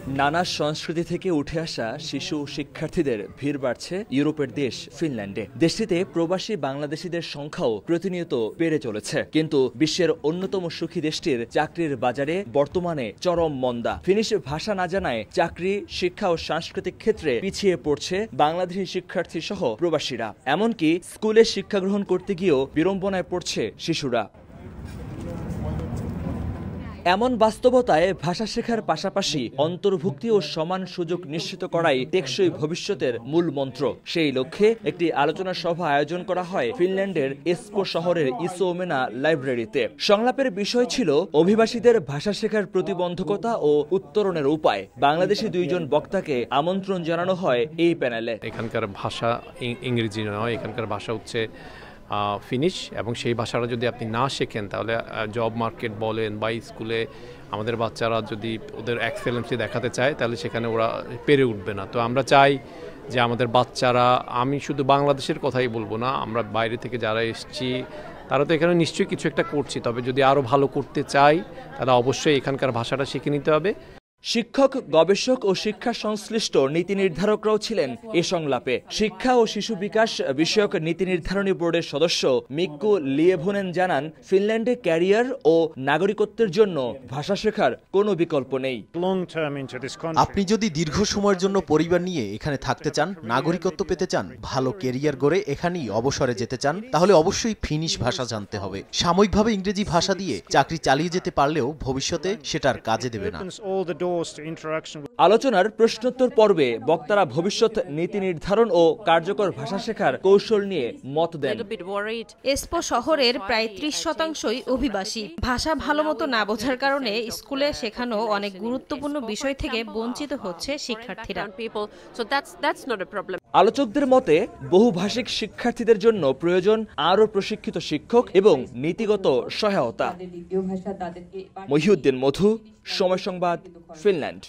নানা সংস্কৃতি থেকে উঠে আসা শিশু শিক্ষার্থীদের ভিড় বাড়ছে ইউরোপের দেশ ফিনল্যান্ডে। দেশটিতে প্রবাসী বাংলাদেশিদের সংখ্যাও প্রতিনিয়ত বেড়ে চলেছে, কিন্তু বিশ্বের অন্যতম সুখী দেশটির চাকরির বাজারে বর্তমানে চরম মন্দা। ফিনিশ ভাষা না জানায় চাকরি, শিক্ষা ও সাংস্কৃতিক ক্ষেত্রে পিছিয়ে পড়ছে বাংলাদেশি শিক্ষার্থী সহ প্রবাসীরা। এমনকি স্কুলে শিক্ষা গ্রহণ করতে গিয়েও বিড়ম্বনায় পড়ছে শিশুরা। এমন বাস্তবতায় ভাষা শেখার পাশাপাশি অন্তর্ভুক্তি ও সমান সুযোগ নিশ্চিত করাই টেকসই ভবিষ্যতের মূল মন্ত্র। সেই লক্ষ্যে একটি আলোচনা সভা আয়োজন করা হয় ফিনল্যান্ডের এসপো শহরের ইসোমেনা লাইব্রেরিতে। সংলাপের বিষয় ছিল অভিবাসীদের ভাষা শেখার প্রতিবন্ধকতা ও উত্তরণের উপায়। বাংলাদেশি দুইজন বক্তাকে আমন্ত্রণ জানানো হয় এই প্যানেলে। এখানকার ভাষা ইংরেজি নয়, এখানকার ভাষা হচ্ছে ফিনিশ, এবং সেই ভাষাটা যদি আপনি না শেখেন তাহলে জব মার্কেট বলেন বা স্কুলে আমাদের বাচ্চারা যদি ওদের এক্সেলেন্সি দেখাতে চায় তাহলে সেখানে ওরা পেরে উঠবে না। তো আমরা চাই যে আমাদের বাচ্চারা, আমি শুধু বাংলাদেশের কথাই বলবো না, আমরা বাইরে থেকে যারা এসেছি তারা তো এখানে নিশ্চয়ই কিছু একটা করছি, তবে যদি আরও ভালো করতে চাই তাহলে অবশ্যই এখানকার ভাষাটা শিখে নিতে হবে। শিক্ষক, গবেষক ও শিক্ষা সংশ্লিষ্ট নীতি নির্ধারকরাও ছিলেন এ সংলাপে। শিক্ষা ও শিশু বিকাশ বিষয়ক নীতি নির্ধারণী বোর্ডের সদস্য মিক্কু লিয়েভোনেন জানান, ফিনল্যান্ডে ক্যারিয়ার ও নাগরিকত্বের জন্য ভাষা শেখার কোনো বিকল্প নেই। আপনি যদি দীর্ঘ সময়ের জন্য পরিবার নিয়ে এখানে থাকতে চান, নাগরিকত্ব পেতে চান, ভালো ক্যারিয়ার গড়ে এখানেই অবসরে যেতে চান, তাহলে অবশ্যই ফিনিশ ভাষা জানতে হবে। সাময়িকভাবে ইংরেজি ভাষা দিয়ে চাকরি চালিয়ে যেতে পারলেও ভবিষ্যতে সেটার কাজে দেবে না। আলোচনার প্রশ্নোত্তর পর্বে বক্তারা ভবিষ্যৎ নীতি নির্ধারণ ও কার্যকর ভাষা শেখার কৌশল নিয়ে মত দেন। এসপো শহরের প্রায় 30% অভিবাসী। ভাষা ভালোমতো না বোঝার কারণে স্কুলে শেখানো অনেক গুরুত্বপূর্ণ বিষয় থেকে বঞ্চিত হচ্ছে শিক্ষার্থীরা। আলোচকদের মতে বহুভাষিক শিক্ষার্থীদের জন্য প্রয়োজন আরও প্রশিক্ষিত শিক্ষক এবং নীতিগত সহায়তা। মহিউদ্দিন মধু, সময় সংবাদ, ফিনল্যান্ড।